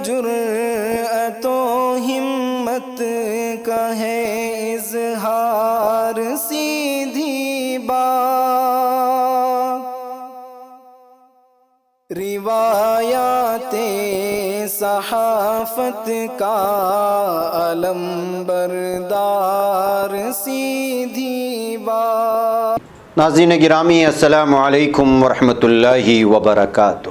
جرأت و ہمت کا ہے اظہار سیدھی بات، روایات صحافت کا علم بردار سیدھی بات۔ ناظرین گرامی، السلام علیکم ورحمۃ اللہ وبرکاتہ۔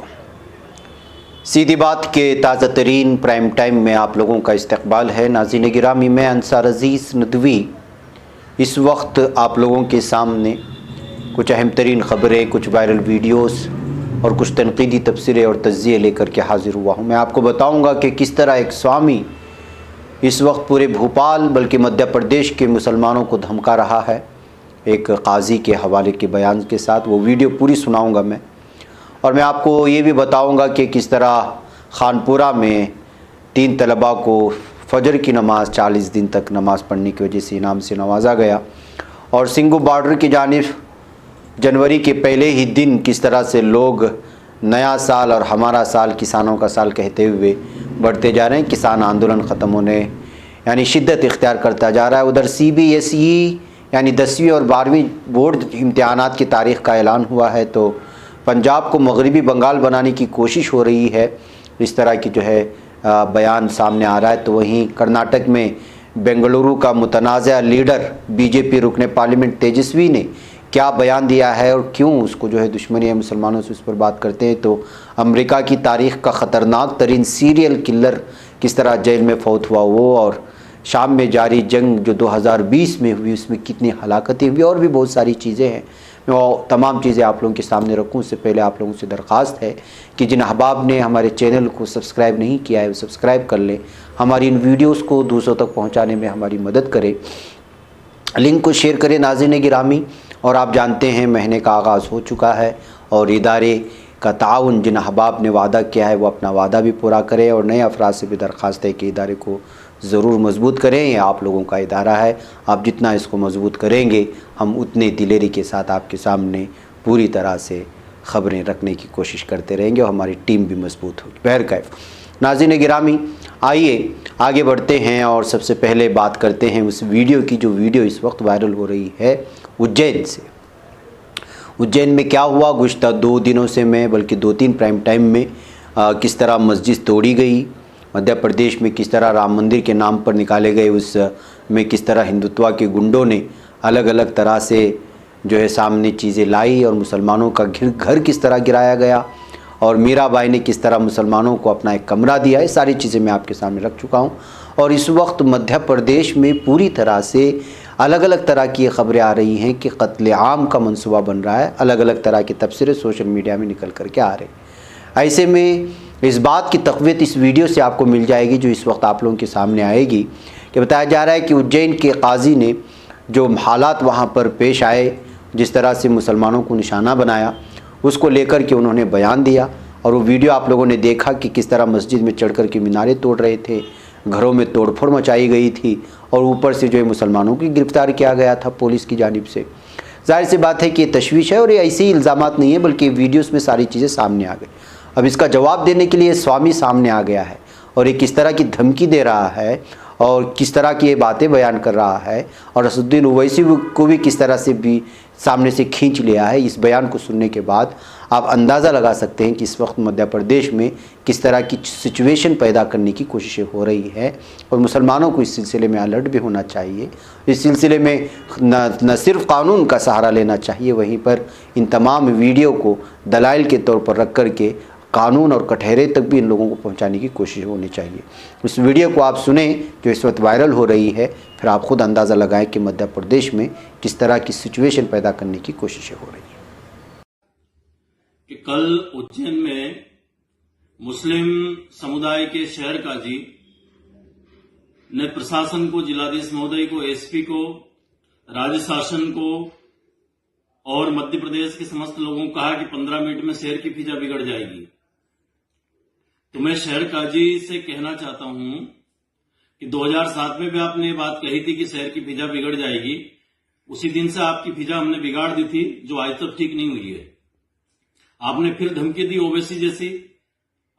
سیدھی بات کے تازہ ترین پرائم ٹائم میں آپ لوگوں کا استقبال ہے۔ ناظرین گرامی، میں انصار عزیز ندوی اس وقت آپ لوگوں کے سامنے کچھ اہم ترین خبریں، کچھ وائرل ویڈیوز اور کچھ تنقیدی تبصرے اور تجزیے لے کر کے حاضر ہوا ہوں۔ میں آپ کو بتاؤں گا کہ کس طرح ایک سوامی اس وقت پورے بھوپال بلکہ مدھیہ پردیش کے مسلمانوں کو دھمکا رہا ہے، ایک قاضی کے حوالے کے بیان کے ساتھ۔ وہ ویڈیو پوری سناؤں گا میں، اور میں آپ کو یہ بھی بتاؤں گا کہ کس طرح خانپورہ میں 3 طلباء کو فجر کی نماز 40 دن تک نماز پڑھنے کی وجہ سے انعام سے نوازا گیا، اور سنگھو بارڈر کی جانب جنوری کے پہلے ہی دن کس طرح سے لوگ نیا سال اور ہمارا سال کسانوں کا سال کہتے ہوئے بڑھتے جا رہے ہیں۔ کسان آندولن ختم ہونے یعنی شدت اختیار کرتا جا رہا ہے۔ ادھر CBSE یعنی 10ویں اور 12ویں بورڈ امتحانات کی تاریخ کا اعلان ہوا ہے، تو پنجاب کو مغربی بنگال بنانے کی کوشش ہو رہی ہے، اس طرح کی جو ہے بیان سامنے آ رہا ہے۔ تو وہیں کرناٹک میں بنگلورو کا متنازع لیڈر BJP رکن پارلیمنٹ تیجسوی نے کیا بیان دیا ہے اور کیوں اس کو جو ہے دشمنی ہے مسلمانوں سے، اس پر بات کرتے ہیں۔ تو امریکہ کی تاریخ کا خطرناک ترین سیریل کلر کس طرح جیل میں فوت ہوا وہ، اور شام میں جاری جنگ جو 2020 میں ہوئی اس میں کتنی ہلاکتیں ہوئی، اور بھی بہت ساری چیزیں ہیں۔ میں وہ تمام چیزیں آپ لوگوں کے سامنے رکھوں اس سے پہلے آپ لوگوں سے درخواست ہے کہ جن احباب نے ہمارے چینل کو سبسکرائب نہیں کیا ہے وہ سبسکرائب کر لیں، ہماری ان ویڈیوز کو دوسروں تک پہنچانے میں ہماری مدد کریں، لنک کو شیئر کریں۔ ناظرین گرامی، اور آپ جانتے ہیں مہینے کا آغاز ہو چکا ہے، اور ادارے کا تعاون جن احباب نے وعدہ کیا ہے وہ اپنا وعدہ بھی پورا کرے، اور نئے افراد سے بھی درخواست ہے کہ ادارے کو ضرور مضبوط کریں۔ یہ آپ لوگوں کا ادارہ ہے، آپ جتنا اس کو مضبوط کریں گے ہم اتنے دلیری کے ساتھ آپ کے سامنے پوری طرح سے خبریں رکھنے کی کوشش کرتے رہیں گے، اور ہماری ٹیم بھی مضبوط ہوگی۔ بہرکیف ناظرین گرامی، آئیے آگے بڑھتے ہیں، اور سب سے پہلے بات کرتے ہیں اس ویڈیو کی جو ویڈیو اس وقت وائرل ہو رہی ہے اجین سے۔ اجین میں کیا ہوا گزشتہ 2 دنوں سے، میں بلکہ 2-3 پرائم ٹائم میں کس طرح مسجد توڑی گئی، مدھیہ پردیش میں کس طرح رام مندر کے نام پر نکالے گئے، اس میں کس طرح ہندوتوا کے گنڈوں نے الگ الگ طرح سے جو ہے سامنے چیزیں لائی، اور مسلمانوں کا گھر کس طرح گرایا گیا، اور میرا بائی نے کس طرح مسلمانوں کو اپنا ایک کمرہ دیا۔ یہ ساری چیزیں میں آپ کے سامنے رکھ چکا ہوں، اور اس وقت مدھیہ پردیش میں پوری طرح سے الگ الگ طرح کی خبریں آ رہی ہیں کہ قتل عام کا منصوبہ بن رہا ہے، الگ الگ طرح کے تبصرے سوشل میڈیا میں نکل کر کے آ رہے ہیں۔ ایسے میں اس بات کی تقویت اس ویڈیو سے آپ کو مل جائے گی جو اس وقت آپ لوگوں کے سامنے آئے گی، کہ بتایا جا رہا ہے کہ اجین کے قاضی نے جو حالات وہاں پر پیش آئے، جس طرح سے مسلمانوں کو نشانہ بنایا، اس کو لے کر کے انہوں نے بیان دیا، اور وہ ویڈیو آپ لوگوں نے دیکھا کہ کس طرح مسجد میں چڑھ کر کے میناریں توڑ رہے تھے، گھروں میں توڑ پھوڑ مچائی گئی تھی، اور اوپر سے جو ہے مسلمانوں کی گرفتار کیا گیا تھا پولیس کی جانب سے۔ ظاہر سی بات ہے کہ یہ تشویش ہے، اور یہ ایسے ہی الزامات نہیں ہیں بلکہ ویڈیوز میں ساری چیزیں سامنے آ گئی۔ اب اس کا جواب دینے کے لیے سوامی سامنے آ گیا ہے، اور یہ کس طرح کی دھمکی دے رہا ہے، اور کس طرح کی یہ باتیں بیان کر رہا ہے، اور اسد الدین اویسی کو بھی کس طرح سے بھی سامنے سے کھینچ لیا ہے۔ اس بیان کو سننے کے بعد آپ اندازہ لگا سکتے ہیں کہ اس وقت مدھیہ پردیش میں کس طرح کی سچویشن پیدا کرنے کی کوششیں ہو رہی ہے، اور مسلمانوں کو اس سلسلے میں الرٹ بھی ہونا چاہیے۔ اس سلسلے میں نہ صرف قانون کا سہارا لینا چاہیے، وہیں پر ان تمام ویڈیو کو دلائل کے طور پر رکھ کر کے قانون اور کٹہرے تک بھی ان لوگوں کو پہنچانے کی کوشش ہونی چاہیے۔ اس ویڈیو کو آپ سنیں جو اس وقت وائرل ہو رہی ہے، پھر آپ خود اندازہ لگائیں کہ مدھیہ پردیش میں کس طرح کی سچویشن پیدا کرنے کی کوششیں ہو رہی ہیں۔ کہ کل اجین میں مسلم سمودائے کے شہر قاضی نے پرشاسن کو، جلادھیش مہودے کو، SP کو، راجیہ شاسن کو اور مدھیہ پردیش کے سمست لوگوں کو کہا کہ 15 منٹ میں شہر کی فضا بگڑ جائے گی۔ تو میں شہر قاضی سے کہنا چاہتا ہوں کہ 2007 میں بھی آپ نے یہ بات کہی تھی کہ شہر کی فضا بگڑ جائے گی، اسی دن سے آپ کی فضا ہم نے بگاڑ دی تھی جو آج تک ٹھیک نہیں ہوئی ہے۔ آپ نے پھر دھمکی دی اویسی جیسی،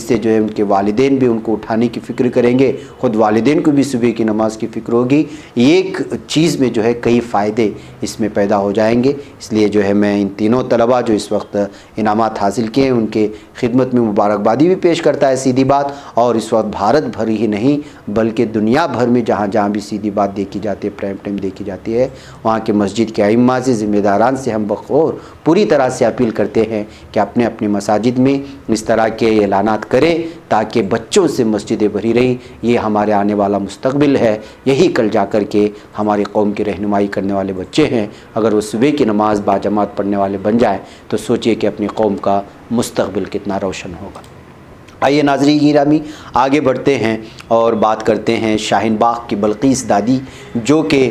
اس سے جو ہے ان کے والدین بھی ان کو اٹھانے کی فکر کریں گے، خود والدین کو بھی صبح کی نماز کی فکر ہوگی۔ ایک چیز میں جو ہے کئی فائدے اس میں پیدا ہو جائیں گے۔ اس لیے جو ہے میں ان تینوں طلباء جو اس وقت انعامات حاصل کیے ہیں ان کے خدمت میں مبارکبادی بھی پیش کرتا ہے سیدھی بات، اور اس وقت بھارت بھر ہی نہیں بلکہ دنیا بھر میں جہاں جہاں بھی سیدھی بات دیکھی جاتی ہے، پرائم ٹائم دیکھی جاتی ہے، وہاں کے مسجد کے ائمہ سے، ذمہ داران سے ہم بخور پوری طرح سے اپیل کرتے ہیں کہ اپنے اپنے مساجد میں اس طرح کے اعلانات کریں تاکہ بچوں سے مسجدیں بھری رہیں۔ یہ ہمارے آنے والا مستقبل ہے، یہی کل جا کر کے ہماری قوم کی رہنمائی کرنے والے بچے ہیں۔ اگر وہ صبح کی نماز باجماعت پڑھنے والے بن جائیں تو سوچئے کہ اپنی قوم کا مستقبل کتنا روشن ہوگا۔ آئیے ناظرین گرامی آگے بڑھتے ہیں اور بات کرتے ہیں شاہین باغ کی بلقیس دادی، جو کہ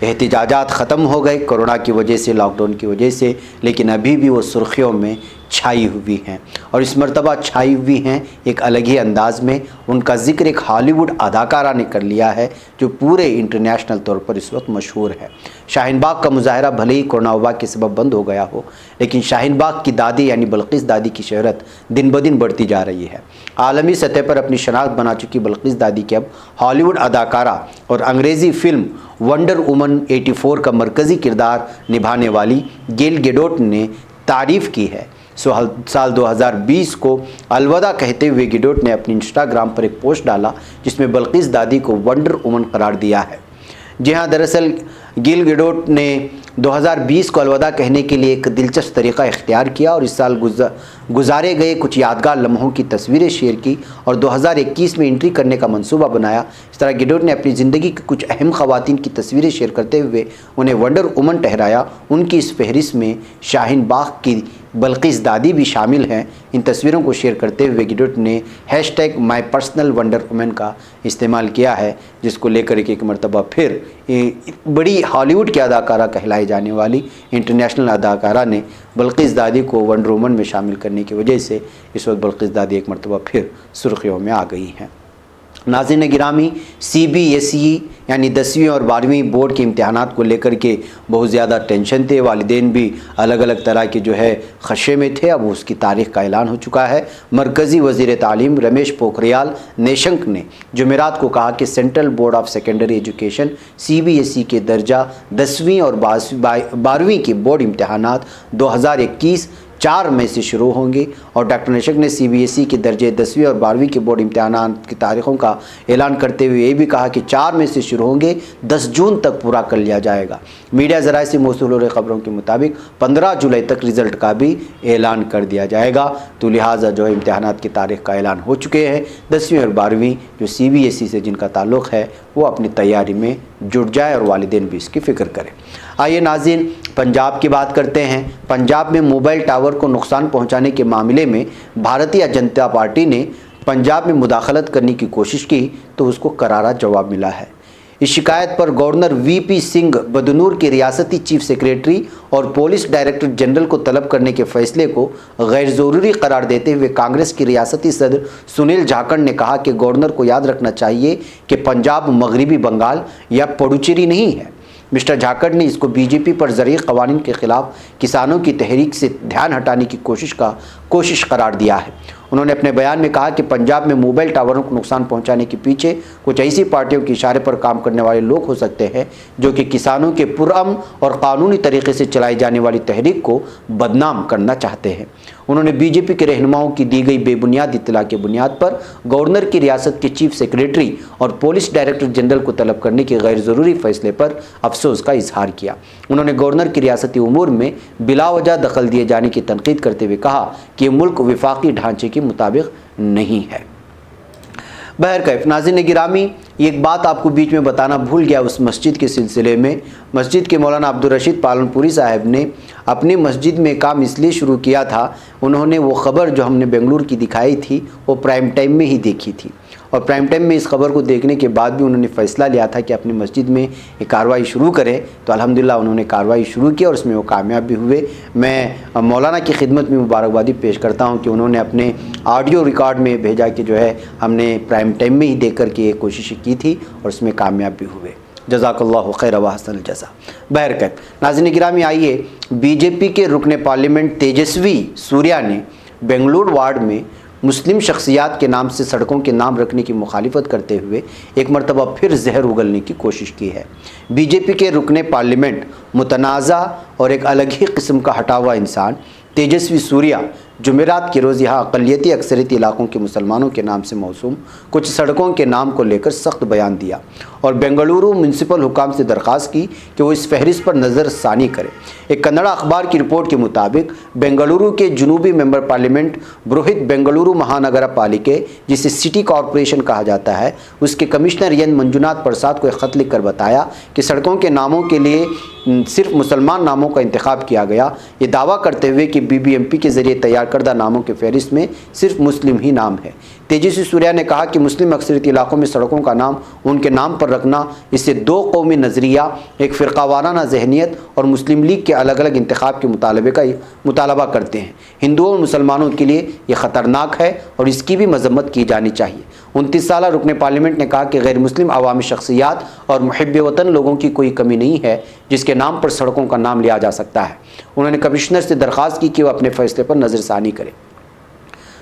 احتجاجات ختم ہو گئے کورونا کی وجہ سے، لاک ڈاؤن کی وجہ سے، لیکن ابھی بھی وہ سرخیوں میں چھائی ہوئی ہیں، اور اس مرتبہ چھائی ہوئی ہیں ایک الگ ہی انداز میں۔ ان کا ذکر ایک ہالی ووڈ اداکارہ نے کر لیا ہے جو پورے انٹرنیشنل طور پر اس وقت مشہور ہے۔ شاہین باغ کا مظاہرہ بھلے ہی کورونا وبا کے سبب بند ہو گیا ہو، لیکن شاہین باغ کی دادی یعنی بلقیس دادی کی شہرت دن بدن بڑھتی جا رہی ہے۔ عالمی سطح پر اپنی شناخت بنا چکی بلقیس دادی کے اب ہالی ووڈ اداکارہ اور انگریزی فلم ونڈر وومن 84 کا مرکزی کردار نبھانے والی گیل گیڈوٹ نے تعریف کی ہے۔ سال 2020 کو الوداع کہتے ہوئے گیڈوٹ نے اپنی انسٹاگرام پر ایک پوسٹ ڈالا جس میں بلقیس دادی کو ونڈر وومن قرار دیا ہے۔ جی ہاں، دراصل گیل گیڈوٹ نے 2020 کو الوداع کہنے کے لیے ایک دلچسپ طریقہ اختیار کیا اور اس سال گزارے گئے کچھ یادگار لمحوں کی تصویریں شیئر کی اور 2021 میں انٹری کرنے کا منصوبہ بنایا۔ اس طرح گیڈوٹ نے اپنی زندگی کی کچھ اہم خواتین کی تصویریں شیئر کرتے ہوئے انہیں ونڈر وومن ٹھہرایا۔ ان کی اس فہرست میں شاہین باغ کی بلقیس دادی بھی شامل ہیں۔ ان تصویروں کو شیئر کرتے ہوئے گیڈوٹ نے #mypersonalWonderWoman کا استعمال کیا ہے، جس کو لے کر ایک مرتبہ پھر بڑی ہالی ووڈ کی اداکارہ کہلائی جانے والی انٹرنیشنل اداکارہ نے بلقیس دادی کو ونڈر وومن میں شامل کرنے کی وجہ سے اس وقت بلقیس دادی ایک مرتبہ پھر سرخیوں میں آ گئی ہیں۔ ناظرین گرامی، CBSE یعنی 10ویں اور 12ویں بورڈ کے امتحانات کو لے کر کے بہت زیادہ ٹینشن تھے، والدین بھی الگ الگ طرح کے جو ہے خدشے میں تھے۔ اب اس کی تاریخ کا اعلان ہو چکا ہے۔ مرکزی وزیر تعلیم رمیش پوکھریال نیشنک نے جمعرات کو کہا کہ central board of secondary education CBSE کے درجہ 10ویں اور 12ویں کے بورڈ امتحانات 2021 4 مئی سے شروع ہوں گے، اور ڈاکٹر نیشنک نے CBSE کے درجے 10ویں اور 12ویں کے بورڈ امتحانات کی تاریخوں کا اعلان کرتے ہوئے یہ بھی کہا کہ 4 مئی سے شروع ہوں گے، 10 جون تک پورا کر لیا جائے گا۔ میڈیا ذرائع سے موصول ہو رہی خبروں کے مطابق 15 جولائی تک رزلٹ کا بھی اعلان کر دیا جائے گا، تو لہٰذا جو ہے امتحانات کی تاریخ کا اعلان ہو چکے ہیں۔ 10ویں اور 12ویں جو CBSE سے جن کا تعلق ہے وہ اپنی تیاری میں جٹ جائے اور والدین بھی اس کی فکر کریں۔ آئیے ناظرین پنجاب کی بات کرتے ہیں۔ پنجاب میں موبائل ٹاور کو نقصان پہنچانے کے معاملے میں بھارتیہ جنتا پارٹی نے پنجاب میں مداخلت کرنے کی کوشش کی تو اس کو کرارا جواب ملا ہے۔ اس شکایت پر گورنر VP سنگھ بدنور کے ریاستی چیف سیکریٹری اور پولیس ڈائریکٹر جنرل کو طلب کرنے کے فیصلے کو غیر ضروری قرار دیتے ہوئے کانگریس کے ریاستی صدر سنیل جھاکڑ نے کہا کہ گورنر کو یاد رکھنا چاہیے کہ پنجاب مغربی بنگال یا پڈوچیری نہیں ہے۔ مسٹر جھاکڑ نے اس کو BJP پر زرعی قوانین کے خلاف کسانوں کی تحریک سے دھیان ہٹانے کی کوشش قرار دیا ہے۔ انہوں نے اپنے بیان میں کہا کہ پنجاب میں موبائل ٹاوروں کو نقصان پہنچانے کے پیچھے کچھ ایسی پارٹیوں کے اشارے پر کام کرنے والے لوگ ہو سکتے ہیں جو کہ کسانوں کے پرامن اور قانونی طریقے سے چلائی جانے والی تحریک کو بدنام کرنا چاہتے ہیں۔ انہوں نے BJP کے رہنماؤں کی دی گئی بے بنیاد اطلاع کی بنیاد پر گورنر کی ریاست کے چیف سیکریٹری اور پولیس ڈائریکٹر جنرل کو طلب کرنے کے غیر ضروری فیصلے پر افسوس کا اظہار کیا۔ انہوں نے گورنر کی ریاستی امور میں بلا وجہ دخل دیے جانے کی تنقید کرتے ہوئے کہا کہ یہ ملک وفاقی ڈھانچے کے مطابق نہیں ہے۔ بہرکیف ناظرین گرامی، ایک بات آپ کو بیچ میں بتانا بھول گیا اس مسجد کے سلسلے میں۔ مسجد کے مولانا عبدالرشید پالن پوری صاحب نے اپنی مسجد میں کام اس لیے شروع کیا تھا، انہوں نے وہ خبر جو ہم نے بنگلور کی دکھائی تھی وہ پرائم ٹائم میں ہی دیکھی تھی، اور پرائم ٹائم میں اس خبر کو دیکھنے کے بعد بھی انہوں نے فیصلہ لیا تھا کہ اپنی مسجد میں یہ کارروائی شروع کریں، تو الحمدللہ انہوں نے کارروائی شروع کی اور اس میں وہ کامیاب بھی ہوئے۔ میں مولانا کی خدمت میں مبارکبادی پیش کرتا ہوں کہ انہوں نے اپنے آڈیو ریکارڈ میں بھیجا کہ جو ہے ہم نے پرائم ٹائم میں ہی دیکھ کر کے یہ کوشش کی تھی اور اس میں کامیاب بھی ہوئے۔ جزاک اللہ خیر و احسن الجزا۔ بہرکیف ناظرین گرامی، آئیے BJP کے رکن پارلیمنٹ تیجسوی سوریا نے بنگلور وارڈ میں مسلم شخصیات کے نام سے سڑکوں کے نام رکھنے کی مخالفت کرتے ہوئے ایک مرتبہ پھر زہر اگلنے کی کوشش کی ہے۔ بی جے پی کے رکن پارلیمنٹ، متنازع اور ایک الگ ہی قسم کا ہٹا ہوا انسان تیجسوی سوریا جمعرات کے روز یہاں اقلیتی اکثریتی علاقوں کے مسلمانوں کے نام سے موسوم کچھ سڑکوں کے نام کو لے کر سخت بیان دیا اور بنگلورو میونسپل حکام سے درخواست کی کہ وہ اس فہرست پر نظر ثانی کرے۔ ایک کنڑا اخبار کی رپورٹ کے مطابق بنگلورو کے جنوبی ممبر پارلیمنٹ بروہت بنگلورو مہانگرا پالیکے، جسے سٹی کارپوریشن کہا جاتا ہے، اس کے کمشنر این منجوناتھ پرساد کو ایک خط لکھ کر بتایا کہ سڑکوں کے ناموں کے لیے صرف مسلمان ناموں کا انتخاب کیا گیا، یہ دعویٰ کرتے ہوئے کہ بی بی ایم پی کے ذریعے تیار کردہ ناموں کے فہرست میں صرف مسلم ہی نام ہے۔ تیجسوی سوریا نے کہا کہ مسلم اکثریتی علاقوں میں سڑکوں کا نام ان کے نام پر رکھنا اس سے دو قومی نظریہ، ایک فرقہ وارانہ ذہنیت اور مسلم لیگ کے الگ الگ انتخاب کے مطالبہ کرتے ہیں۔ ہندوؤں اور مسلمانوں کے لیے یہ خطرناک ہے اور اس کی بھی مذمت کی جانی چاہیے۔ 29 سالہ رکن پارلیمنٹ نے کہا کہ غیر مسلم عوامی شخصیات اور محب وطن لوگوں کی کوئی کمی نہیں ہے جس کے نام پر سڑکوں کا نام لیا جا سکتا ہے۔ انہوں نے کمشنر سے درخواست کی کہ وہ اپنے فیصلے پر نظر ثانی کرے۔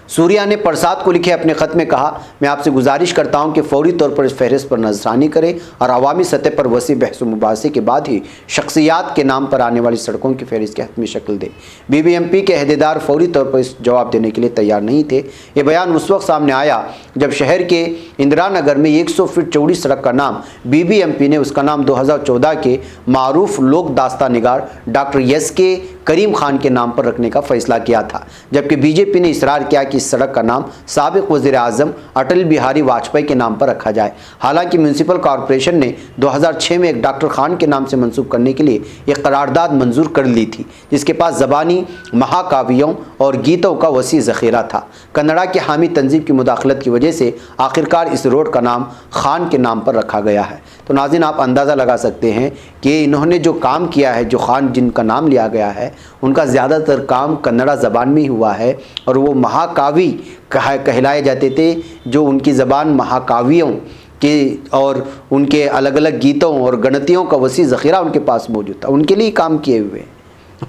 سوریا نے پرساد کو لکھے اپنے خط میں کہا، میں آپ سے گزارش کرتا ہوں کہ فوری طور پر اس فہرست پر نظر ثانی کریں اور عوامی سطح پر وسیع بحث و مباحثے کے بعد ہی شخصیات کے نام پر آنے والی سڑکوں کی فہرست کی حتمی شکل دیں۔ بی بی ایم پی کے عہدیدار فوری طور پر اس جواب دینے کے لیے تیار نہیں تھے۔ یہ بیان اس وقت سامنے آیا جب شہر کے اندرا نگر میں 100 فٹ چوڑی سڑک کا نام بی بی ایم پی نے اس کا نام 2014 کے معروف لوک داستان نگار ڈاکٹر ایس کے کریم خان کے نام پر رکھنے کا فیصلہ کیا تھا، جبکہ بی جے پی نے اصرار کیا کہ اس سڑک کا نام سابق وزیر اعظم اٹل بہاری واجپئی کے نام پر رکھا جائے۔ حالانکہ میونسپل کارپوریشن نے 2006 میں ایک ڈاکٹر خان کے نام سے منسوب کرنے کے لیے ایک قرارداد منظور کر لی تھی، جس کے پاس زبانی مہاکاویوں اور گیتوں کا وسیع ذخیرہ تھا۔ کنڑا کی حامی تنظیم کی مداخلت کی وجہ سے آخرکار اس روڈ کا نام خان کے نام پر رکھا گیا ہے۔ تو ناظرین، آپ اندازہ لگا سکتے ہیں کہ انہوں نے جو کام کیا ہے، جو خان جن کا نام لیا گیا ہے، ان کا زیادہ تر کام کنڑا زبان میں ہی ہوا ہے، اور وہ مہاکاوی کہلائے جاتے تھے، جو ان کی زبان مہاکاویوں کے اور ان کے الگ الگ گیتوں اور گنتیوں کا وسیع ذخیرہ ان کے پاس موجود تھا۔ ان کے لیے کام کیے ہوئے،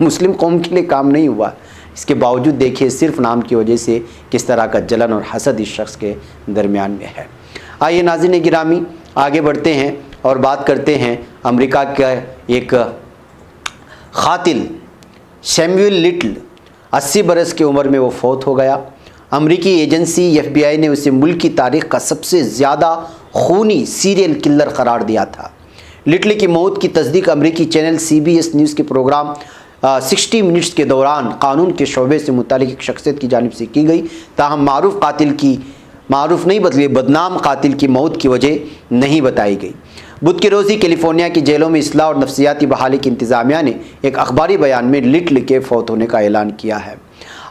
مسلم قوم کے لیے کام نہیں ہوا۔ اس کے باوجود دیکھیے صرف نام کی وجہ سے کس طرح کا جلن اور حسد اس شخص کے درمیان میں ہے۔ آئیے ناظرین گرامی آگے بڑھتے ہیں اور بات کرتے ہیں امریکہ کا ایک قاتل سیموئل لٹل، 80 برس کی عمر میں وہ فوت ہو گیا۔ امریکی ایجنسی ایف بی آئی نے اسے ملک کی تاریخ کا سب سے زیادہ خونی سیریل کلر قرار دیا تھا۔ لٹل کی موت کی تصدیق امریکی چینل CBS نیوز کے پروگرام 60 منٹس کے دوران قانون کے شعبے سے متعلق ایک شخصیت کی جانب سے کی گئی، تاہم بدنام قاتل کی موت کی وجہ نہیں بتائی گئی۔ بدھ کے روز ہی کیلیفورنیا کی جیلوں میں اصلاح اور نفسیاتی بحالی کی انتظامیہ نے ایک اخباری بیان میں لٹل کے فوت ہونے کا اعلان کیا ہے۔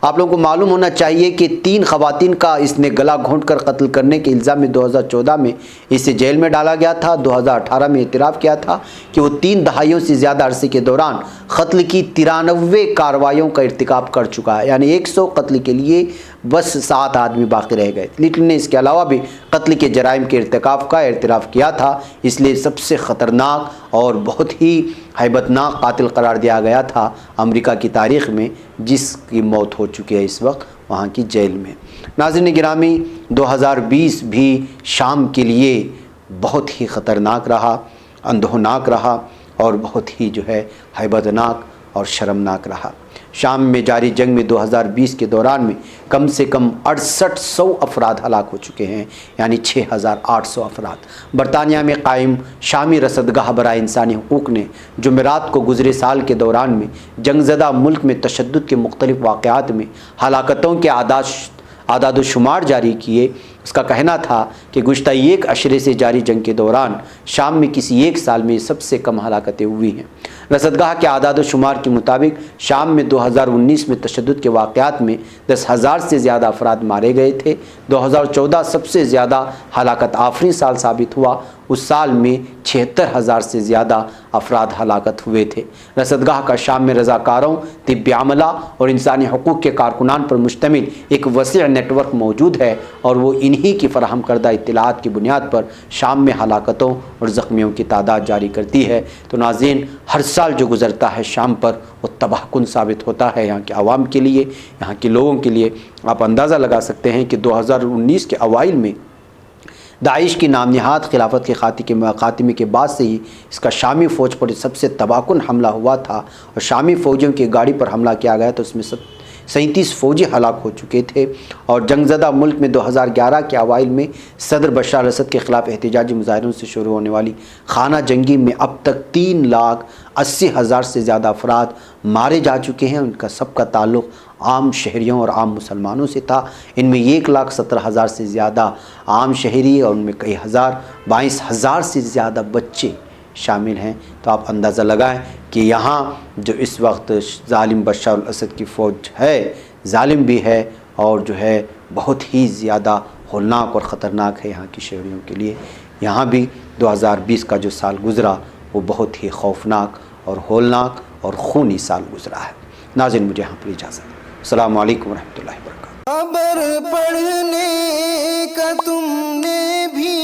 آپ لوگوں کو معلوم ہونا چاہیے کہ 3 خواتین کا اس نے گلا گھونٹ کر قتل کرنے کے الزام میں 2014 میں اسے جیل میں ڈالا گیا تھا۔ 2018 میں اعتراف کیا تھا کہ وہ 3 دہائیوں سے زیادہ عرصے کے دوران قتل کی 93 کارروائیوں کا ارتکاب کر چکا ہے، یعنی 100 قتل کے لیے بس 7 آدمی باقی رہ گئے۔ لٹل نے اس کے علاوہ بھی قتل کے جرائم کے ارتکاب کا اعتراف کیا تھا، اس لیے سب سے خطرناک اور بہت ہی ہیبتناک قاتل قرار دیا گیا تھا امریکہ کی تاریخ میں، جس کی موت ہو چکی ہے اس وقت وہاں کی جیل میں۔ ناظرین گرامی، 2020 بھی شام کے لیے بہت ہی خطرناک رہا، اندھوناک رہا اور بہت ہی ہیبتناک اور شرمناک رہا۔ شام میں جاری جنگ میں 2020 کے دوران میں کم سے کم 6800 افراد ہلاک ہو چکے ہیں، یعنی 6800 افراد۔ برطانیہ میں قائم شامی رصدگاہ برائے انسانی حقوق نے جمعرات کو گزرے سال کے دوران میں جنگ زدہ ملک میں تشدد کے مختلف واقعات میں ہلاکتوں کے اعداد و شمار جاری کیے۔ اس کا کہنا تھا کہ گزشتہ 1 عشرے سے جاری جنگ کے دوران شام میں کسی ایک سال میں سب سے کم ہلاکتیں ہوئی ہیں۔ رصدگاہ کے اعداد و شمار کے مطابق شام میں 2019 میں تشدد کے واقعات میں 10,000 سے زیادہ افراد مارے گئے تھے۔ 2014 سب سے زیادہ ہلاکت آفرین سال ثابت ہوا، اس سال میں 76,000 سے زیادہ افراد ہلاکت ہوئے تھے۔ رصدگاہ کا شام میں رضاکاروں، طبی عملہ اور انسانی حقوق کے کارکنان پر مشتمل ایک وسیع نیٹ ورک موجود ہے، اور وہ انہی انہی کی فراہم کردہ اطلاعات کی بنیاد پر شام میں ہلاکتوں اور زخمیوں کی تعداد جاری کرتی ہے۔ تو ناظرین، ہر سال جو گزرتا ہے شام پر وہ تباہ کن ثابت ہوتا ہے یہاں کے عوام کے لیے، یہاں کے لوگوں کے لیے۔ آپ اندازہ لگا سکتے ہیں کہ 2019 کے اوائل میں داعش کی نام نہاد خلافت کے خاتمے کے بعد سے ہی اس کا شامی فوج پر سب سے تباہ کن حملہ ہوا تھا، اور شامی فوجیوں کی گاڑی پر حملہ کیا گیا تو اس میں 37 فوجی ہلاک ہو چکے تھے۔ اور جنگ زدہ ملک میں 2011 کے اوائل میں صدر بشار الاسد کے خلاف احتجاجی مظاہروں سے شروع ہونے والی خانہ جنگی میں اب تک 3,80,000 سے زیادہ افراد مارے جا چکے ہیں۔ ان کا سب کا تعلق عام شہریوں اور عام مسلمانوں سے تھا۔ ان میں 1,17,000 سے زیادہ عام شہری اور ان میں کئی 22,000 سے زیادہ بچے شامل ہیں۔ تو آپ اندازہ لگائیں کہ یہاں جو اس وقت ظالم بشار الاسد کی فوج ہے، ظالم بھی ہے اور جو ہے بہت ہی زیادہ ہولناک اور خطرناک ہے یہاں کی شہریوں کے لیے۔ یہاں بھی 2020 کا جو سال گزرا وہ بہت ہی خوفناک اور ہولناک اور خونی سال گزرا ہے۔ ناظرین، مجھے یہاں پر اجازت۔ السلام علیکم ورحمۃ اللہ وبرکاتہ۔ خبر پڑھنے کا تم نے بھی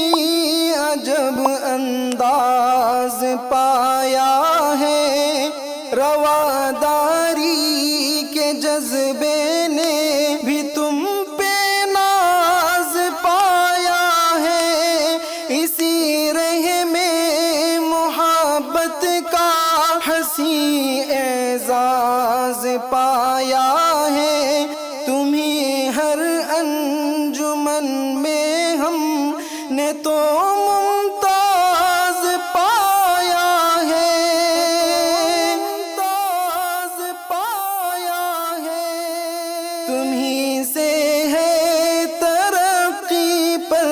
عجب انداز پایا ہے، رواداری کے جذبے نے بھی تم پہ ناز پایا ہے، اسی رہ میں محبت کا حسین اعزاز پایا ہے، تمہیں ہر انجمن میں ہم نے تو ممتاز پایا ہے، ممتاز پایا ہے، تمہیں سے ہے ترقی پر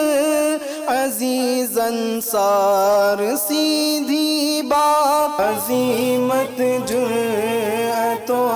عزیز انصار، سیدھی بات عظیمت جرأتوں